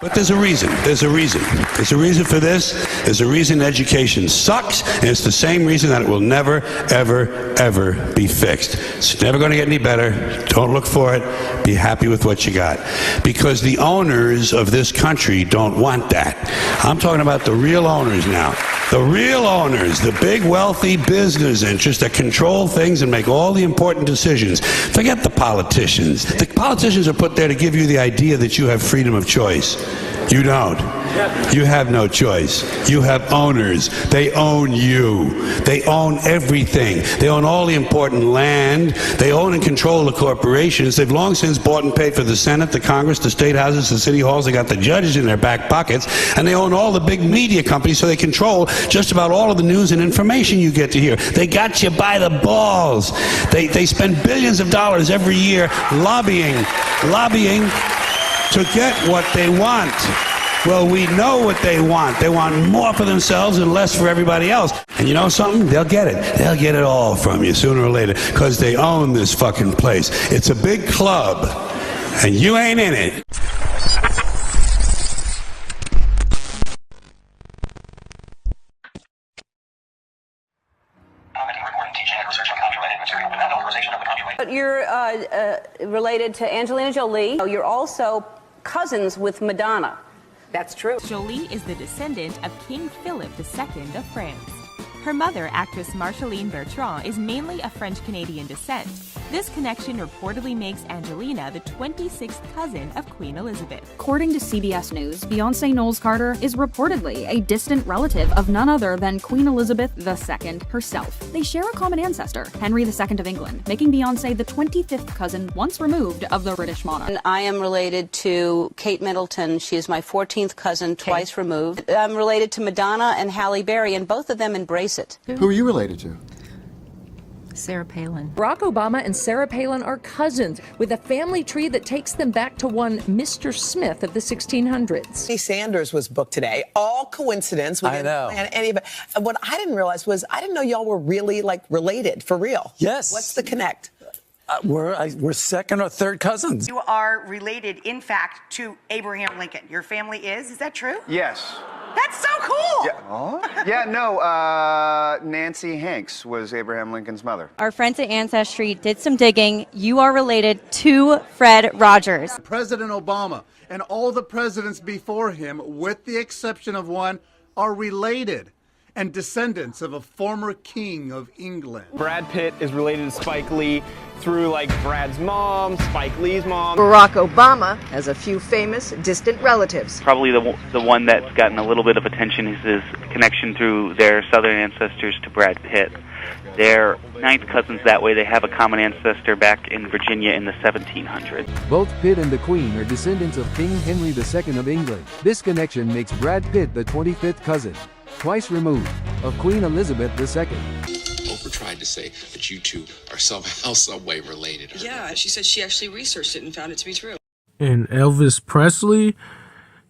But there's a reason. There's a reason. There's a reason for this. There's a reason education sucks, and it's the same reason that it will never, ever, ever be fixed. It's never going to get any better. Don't look for it. Be happy with what you got. Because the owners of this country don't want that. I'm talking about the real owners now. The real owners, the big wealthy business interests that control things and make all the important decisions. Forget the politicians. The politicians are put there to give you the idea that you have freedom of choice. You don't. You have no choice. You have owners. They own you. They own everything. They own all the important land. They own and control the corporations. They've long since bought and paid for the Senate, the Congress, the state houses, the city halls. They got the judges in their back pockets. And they own all the big media companies, so they control just about all of the news and information you get to hear. They got you by the balls. They spend billions of dollars every year lobbying to get what they want. Well, we know what they want. They want more for themselves and less for everybody else. And you know something? They'll get it. They'll get it all from you sooner or later because they own this fucking place. It's a big club, and you ain't in it. But you're related to Angelina Jolie. You're also cousins with Madonna. That's true. Jolie is the descendant of King Philip II of France. Her mother, actress Marceline Bertrand, is mainly of French-Canadian descent. This connection reportedly makes Angelina the 26th cousin of Queen Elizabeth. According to CBS News, Beyonce Knowles Carter is reportedly a distant relative of none other than Queen Elizabeth II herself. They share a common ancestor, Henry II of England, making Beyonce the 25th cousin once removed of the British monarch. And I am related to Kate Middleton. She is my 14th cousin, twice removed. I'm related to Madonna and Halle Berry, and both of them embrace it. Who are you related to? Sarah Palin. Barack Obama and Sarah Palin are cousins with a family tree that takes them back to one Mr. Smith of the 1600s. Bernie Sanders was booked today. All coincidence. We I know. Plan any of it. And what I didn't realize was I didn't know y'all were really related for real. Yes. What's the connect? We're second or third cousins. You are related, in fact, to Abraham Lincoln. Your family is that true? Yes. That's so cool. Yeah. Oh? Yeah, no, Nancy Hanks was Abraham Lincoln's mother. Our friends at Ancestry did some digging. You are related to Fred Rogers. President Obama and all the presidents before him, with the exception of one, are related and descendants of a former king of England. Brad Pitt is related to Spike Lee through Brad's mom, Spike Lee's mom. Barack Obama has a few famous distant relatives. Probably the one that's gotten a little bit of attention is his connection through their southern ancestors to Brad Pitt. They're ninth cousins that way. They have a common ancestor back in Virginia in the 1700s. Both Pitt and the Queen are descendants of King Henry II of England. This connection makes Brad Pitt the 25th cousin, twice removed, of Queen Elizabeth II. Oprah tried to say that you two are somehow, some way related. Yeah, she said she actually researched it and found it to be true. And Elvis Presley,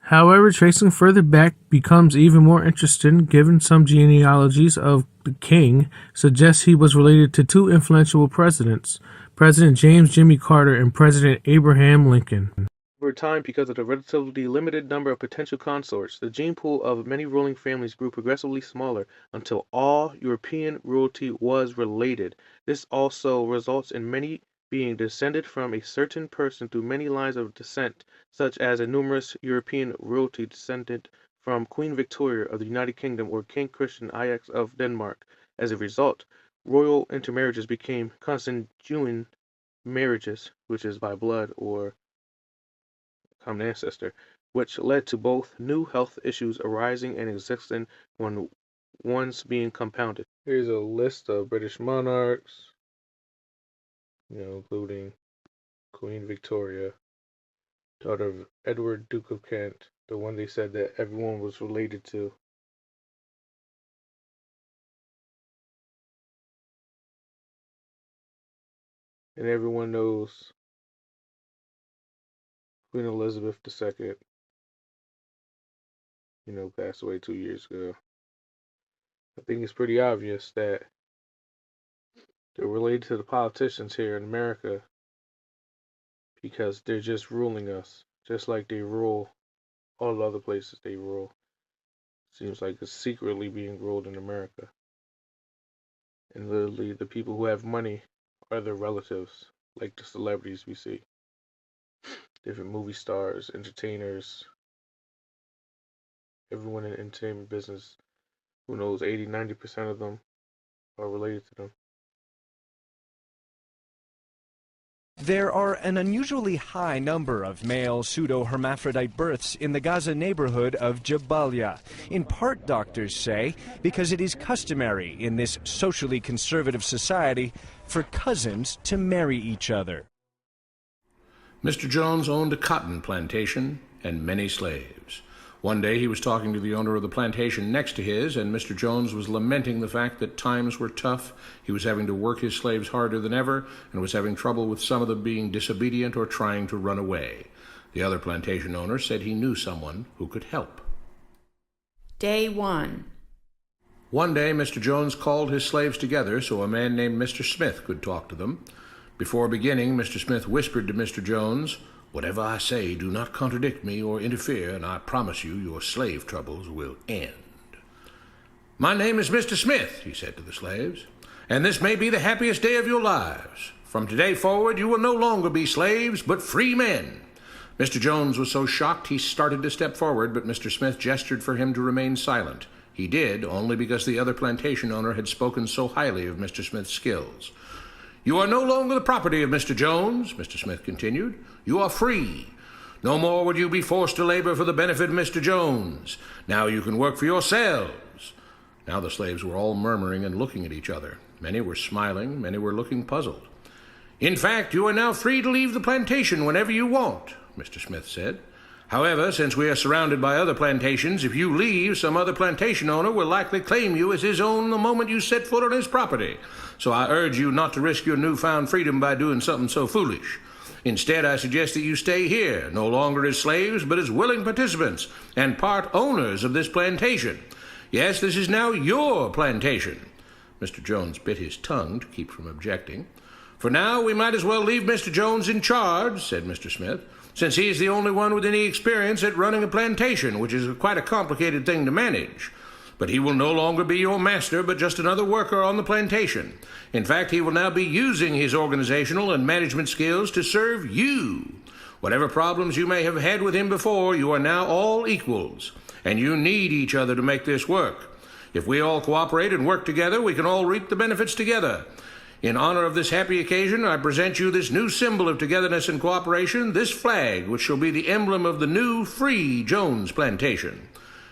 however, tracing further back becomes even more interesting, given some genealogies of the king suggests he was related to two influential presidents, President James Jimmy Carter and President Abraham Lincoln. Over time, because of the relatively limited number of potential consorts, the gene pool of many ruling families grew progressively smaller until all European royalty was related. This also results in many being descended from a certain person through many lines of descent, such as a numerous European royalty descended from Queen Victoria of the United Kingdom or King Christian IX of Denmark. As a result, royal intermarriages became consanguine marriages, which is by blood or common ancestor, which led to both new health issues arising and existing when ones being compounded. Here's a list of British monarchs, including Queen Victoria, daughter of Edward, Duke of Kent, the one they said that everyone was related to. And everyone knows Queen Elizabeth II, passed away 2 years ago. I think it's pretty obvious that they're related to the politicians here in America because they're just ruling us, just like they rule all the other places they rule. Seems like it's secretly being ruled in America. And literally, the people who have money are their relatives, like the celebrities we see. Different movie stars, entertainers, everyone in the entertainment business, who knows 80-90% of them are related to them. There are an unusually high number of male pseudo-hermaphrodite births in the Gaza neighborhood of Jabalia. In part, doctors say, because it is customary in this socially conservative society for cousins to marry each other. Mr. Jones owned a cotton plantation and many slaves. One day he was talking to the owner of the plantation next to his, and Mr. Jones was lamenting the fact that times were tough. He was having to work his slaves harder than ever, and was having trouble with some of them being disobedient or trying to run away. The other plantation owner said he knew someone who could help. Day 1. One day Mr. Jones called his slaves together so a man named Mr. Smith could talk to them. Before beginning, Mr. Smith whispered to Mr. Jones, "Whatever I say, do not contradict me or interfere, and I promise you your slave troubles will end." "My name is Mr. Smith," he said to the slaves, "and this may be the happiest day of your lives. From today forward, you will no longer be slaves, but free men." Mr. Jones was so shocked he started to step forward, but Mr. Smith gestured for him to remain silent. He did, only because the other plantation owner had spoken so highly of Mr. Smith's skills. "You are no longer the property of Mr. Jones," Mr. Smith continued. "You are free. No more would you be forced to labor for the benefit of Mr. Jones. Now you can work for yourselves." Now the slaves were all murmuring and looking at each other. Many were smiling, many were looking puzzled. "In fact, you are now free to leave the plantation whenever you want," Mr. Smith said. "However, since we are surrounded by other plantations, if you leave, some other plantation owner will likely claim you as his own the moment you set foot on his property. So I urge you not to risk your newfound freedom by doing something so foolish. Instead, I suggest that you stay here, no longer as slaves, but as willing participants and part owners of this plantation. Yes, this is now your plantation." Mr. Jones bit his tongue to keep from objecting. "For now, we might as well leave Mr. Jones in charge," said Mr. Smith, "since he is the only one with any experience at running a plantation, which is quite a complicated thing to manage. But he will no longer be your master, but just another worker on the plantation. In fact, he will now be using his organizational and management skills to serve you. Whatever problems you may have had with him before, you are now all equals, and you need each other to make this work. If we all cooperate and work together, we can all reap the benefits together. In honor of this happy occasion, I present you this new symbol of togetherness and cooperation, this flag, which shall be the emblem of the new, free Jones plantation."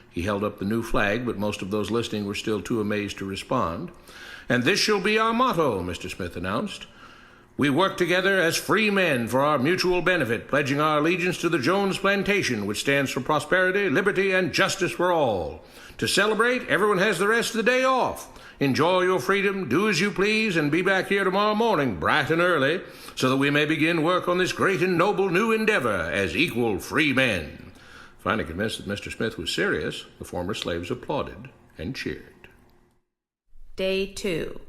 He held up the new flag, but most of those listening were still too amazed to respond. "And this shall be our motto," Mr. Smith announced. "We work together as free men for our mutual benefit, pledging our allegiance to the Jones plantation, which stands for prosperity, liberty, and justice for all. To celebrate, everyone has the rest of the day off. Enjoy your freedom, do as you please, and be back here tomorrow morning, bright and early, so that we may begin work on this great and noble new endeavor as equal free men." Finally convinced that Mr. Smith was serious, the former slaves applauded and cheered. Day 2.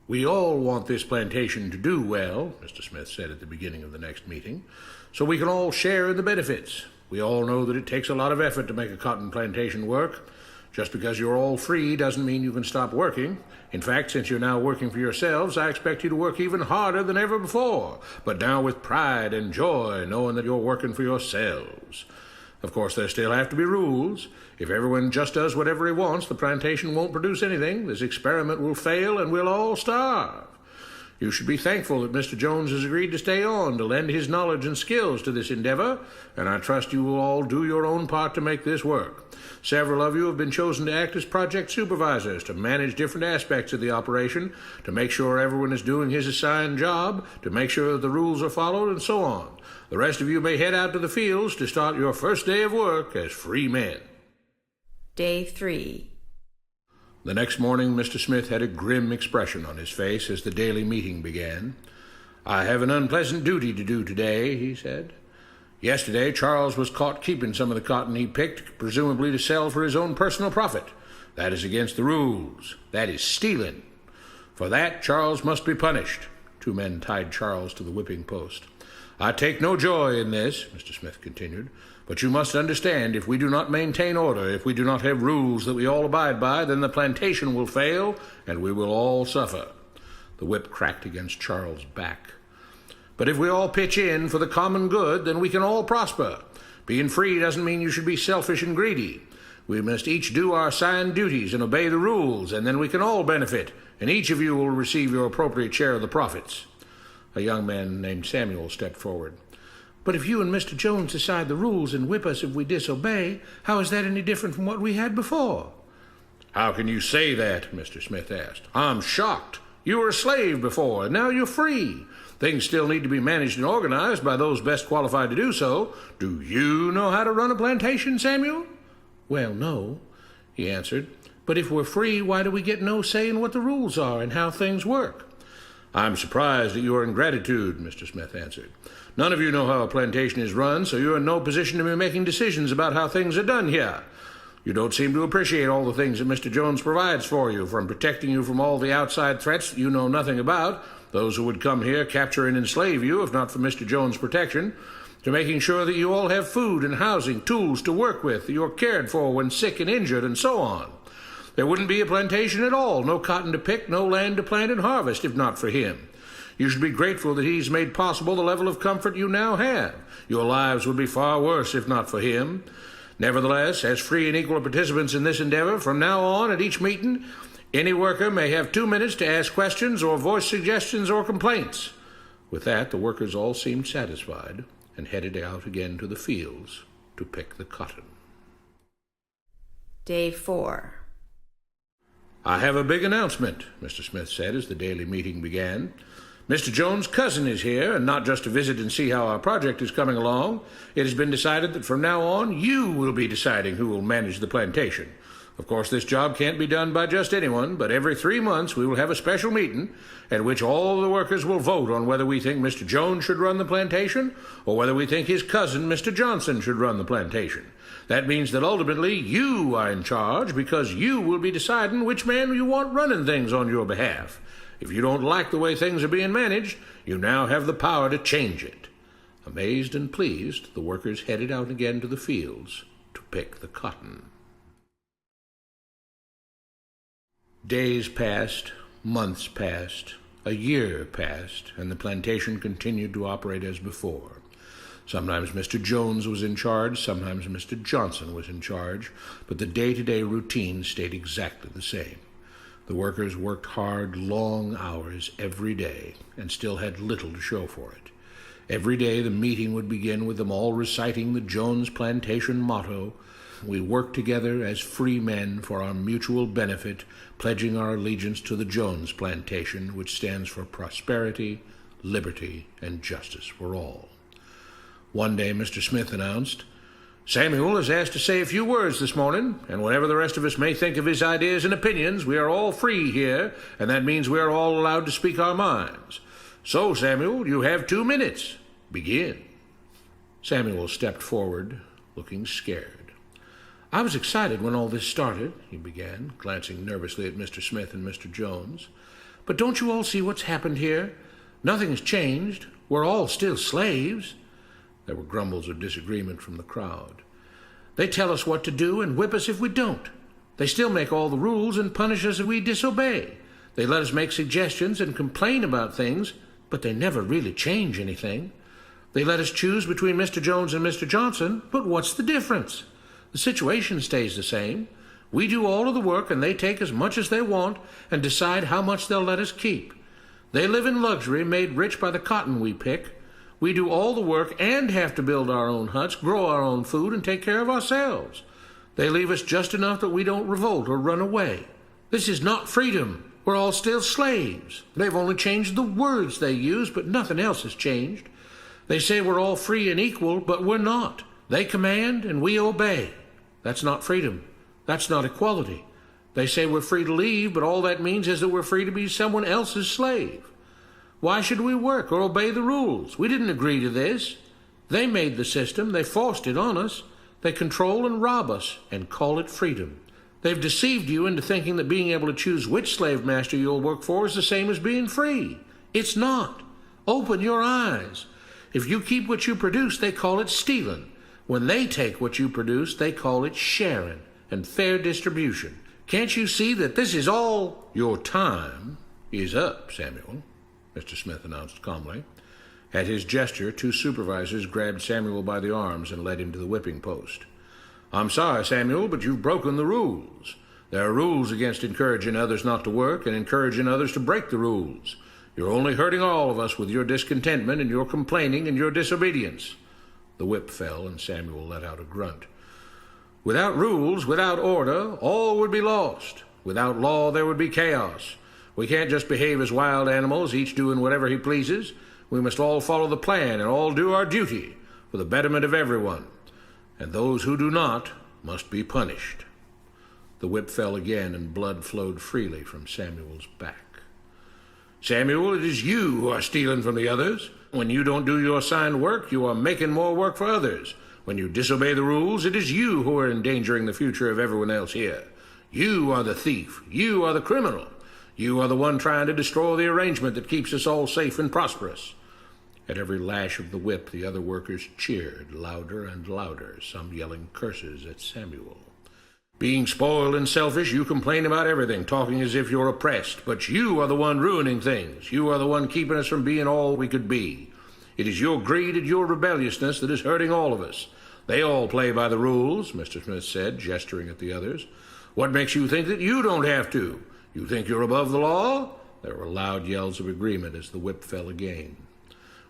"We all want this plantation to do well," Mr. Smith said at the beginning of the next meeting, "so we can all share in the benefits. We all know that it takes a lot of effort to make a cotton plantation work. Just because you're all free doesn't mean you can stop working. In fact, since you're now working for yourselves, I expect you to work even harder than ever before, but now with pride and joy, knowing that you're working for yourselves. Of course, there still have to be rules. If everyone just does whatever he wants, the plantation won't produce anything. This experiment will fail, and we'll all starve. You should be thankful that Mr. Jones has agreed to stay on to lend his knowledge and skills to this endeavor, and I trust you will all do your own part to make this work. Several of you have been chosen to act as project supervisors to manage different aspects of the operation, to make sure everyone is doing his assigned job, to make sure that the rules are followed, and so on. The rest of you may head out to the fields to start your first day of work as free men." Day 3. The next morning, Mr. Smith had a grim expression on his face as the daily meeting began. "I have an unpleasant duty to do today," he said. "Yesterday, Charles was caught keeping some of the cotton he picked, presumably to sell for his own personal profit. That is against the rules. That is stealing. For that, Charles must be punished." 2 men tied Charles to the whipping post. "I take no joy in this," Mr. Smith continued, But you must understand, if we do not maintain order, if we do not have rules that we all abide by, then the plantation will fail, and we will all suffer. The whip cracked against Charles' back. But if we all pitch in for the common good, then we can all prosper. Being free doesn't mean you should be selfish and greedy. We must each do our assigned duties and obey the rules, and then we can all benefit, and each of you will receive your appropriate share of the profits. A young man named Samuel stepped forward. But if you and Mr. Jones decide the rules and whip us if we disobey, how is that any different from what we had before? How can you say that? Mr. Smith asked. I'm shocked. You were a slave before, and now you're free. Things still need to be managed and organized by those best qualified to do so. Do you know how to run a plantation, Samuel? Well, no, he answered. But if we're free, why do we get no say in what the rules are and how things work? I'm surprised at your ingratitude, Mr. Smith answered. None of you know how a plantation is run, so you're in no position to be making decisions about how things are done here. You don't seem to appreciate all the things that Mr. Jones provides for you, from protecting you from all the outside threats that you know nothing about, those who would come here, capture and enslave you, if not for Mr. Jones' protection, to making sure that you all have food and housing, tools to work with, that you're cared for when sick and injured, and so on. There wouldn't be a plantation at all, no cotton to pick, no land to plant and harvest, if not for him. You should be grateful that he's made possible the level of comfort you now have. Your lives would be far worse if not for him. Nevertheless, as free and equal participants in this endeavor, from now on at each meeting, any worker may have 2 minutes to ask questions or voice suggestions or complaints. With that, the workers all seemed satisfied and headed out again to the fields to pick the cotton. Day 4. I have a big announcement, Mr. Smith said as the daily meeting began. Mr. Jones' cousin is here, and not just to visit and see how our project is coming along. It has been decided that from now on, you will be deciding who will manage the plantation. Of course, this job can't be done by just anyone, but every 3 months we will have a special meeting at which all the workers will vote on whether we think Mr. Jones should run the plantation or whether we think his cousin, Mr. Johnson, should run the plantation. That means that ultimately you are in charge because you will be deciding which man you want running things on your behalf. If you don't like the way things are being managed, you now have the power to change it. Amazed and pleased, the workers headed out again to the fields to pick the cotton. Days passed, months passed, a year passed, and the plantation continued to operate as before. Sometimes Mr. Jones was in charge, sometimes Mr. Johnson was in charge, but the day-to-day routine stayed exactly the same. The workers worked hard, long hours every day, and still had little to show for it. Every day the meeting would begin with them all reciting the Jones Plantation motto, "We work together as free men for our mutual benefit, pledging our allegiance to the Jones Plantation, which stands for prosperity, liberty, and justice for all." One day Mr. Smith announced, "Samuel is asked to say a few words this morning, and whatever the rest of us may think of his ideas and opinions, we are all free here, and that means we are all allowed to speak our minds. So, Samuel, you have 2 minutes. Begin." Samuel stepped forward, looking scared. "I was excited when all this started," he began, glancing nervously at Mr. Smith and Mr. Jones. "But don't you all see what's happened here? Nothing has changed. We're all still slaves." There were grumbles of disagreement from the crowd. "They tell us what to do and whip us if we don't. They still make all the rules and punish us if we disobey. They let us make suggestions and complain about things, but they never really change anything. They let us choose between Mr. Jones and Mr. Johnson, but what's the difference? The situation stays the same. We do all of the work and they take as much as they want and decide how much they'll let us keep. They live in luxury, made rich by the cotton we pick. We do all the work and have to build our own huts, grow our own food, and take care of ourselves. They leave us just enough that we don't revolt or run away. This is not freedom. We're all still slaves. They've only changed the words they use, but nothing else has changed. They say we're all free and equal, but we're not. They command and we obey. That's not freedom. That's not equality. They say we're free to leave, but all that means is that we're free to be someone else's slave. Why should we work or obey the rules? We didn't agree to this. They made the system. They forced it on us. They control and rob us and call it freedom. They've deceived you into thinking that being able to choose which slave master you'll work for is the same as being free. It's not. Open your eyes. If you keep what you produce, they call it stealing. When they take what you produce, they call it sharing and fair distribution. Can't you see that this is all? Your time is up, Samuel, Mr. Smith announced calmly. At his gesture, 2 supervisors grabbed Samuel by the arms and led him to the whipping post. I'm sorry, Samuel, but you've broken the rules. There are rules against encouraging others not to work and encouraging others to break the rules. You're only hurting all of us with your discontentment and your complaining and your disobedience. The whip fell, and Samuel let out a grunt. Without rules, without order, all would be lost. Without law, there would be chaos. We can't just behave as wild animals, each doing whatever he pleases. We must all follow the plan and all do our duty for the betterment of everyone. And those who do not must be punished. The whip fell again, and blood flowed freely from Samuel's back. Samuel, it is you who are stealing from the others. When you don't do your assigned work, you are making more work for others. When you disobey the rules, it is you who are endangering the future of everyone else here. You are the thief. You are the criminal. You are the one trying to destroy the arrangement that keeps us all safe and prosperous. At every lash of the whip, the other workers cheered louder and louder, some yelling curses at Samuel. Being spoiled and selfish, you complain about everything, talking as if you're oppressed. But you are the one ruining things. You are the one keeping us from being all we could be. It is your greed and your rebelliousness that is hurting all of us. They all play by the rules, Mr. Smith said, gesturing at the others. What makes you think that you don't have to? You think you're above the law? There were loud yells of agreement as the whip fell again.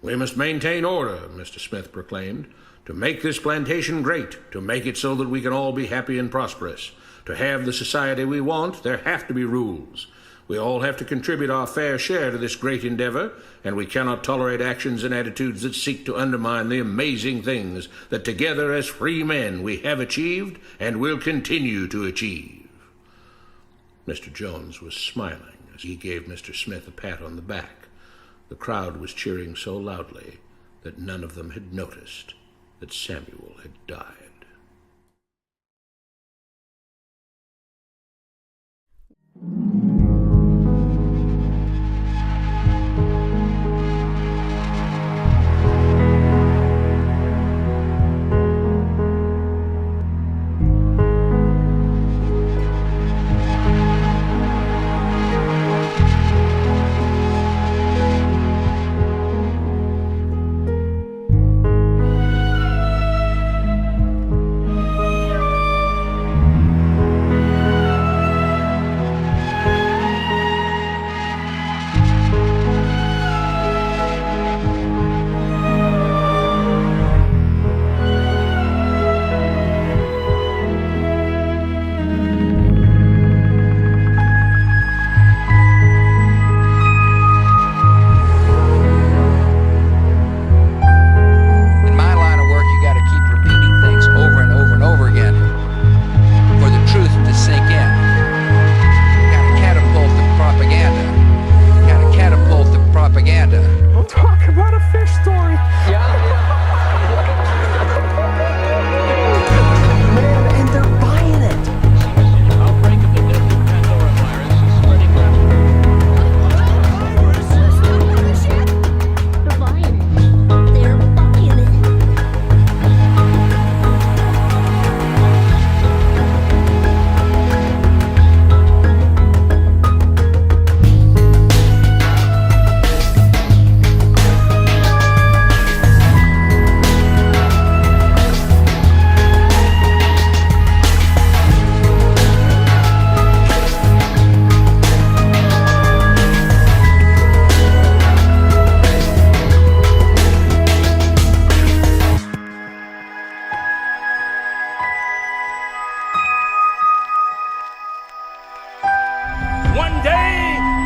We must maintain order, Mr. Smith proclaimed, to make this plantation great, to make it so that we can all be happy and prosperous. To have the society we want, there have to be rules. We all have to contribute our fair share to this great endeavor, and we cannot tolerate actions and attitudes that seek to undermine the amazing things that together as free men we have achieved and will continue to achieve. Mr. Jones was smiling as he gave Mr. Smith a pat on the back. The crowd was cheering so loudly that none of them had noticed that Samuel had died.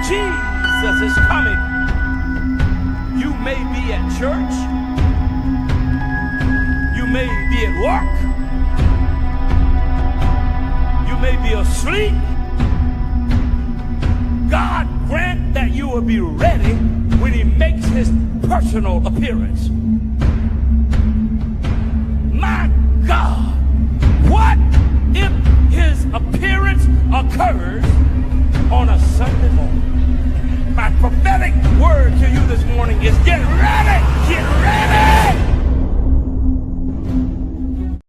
Jesus is coming. You may be at church. You may be at work. You may be asleep. God grant that you will be ready when he makes his personal appearance.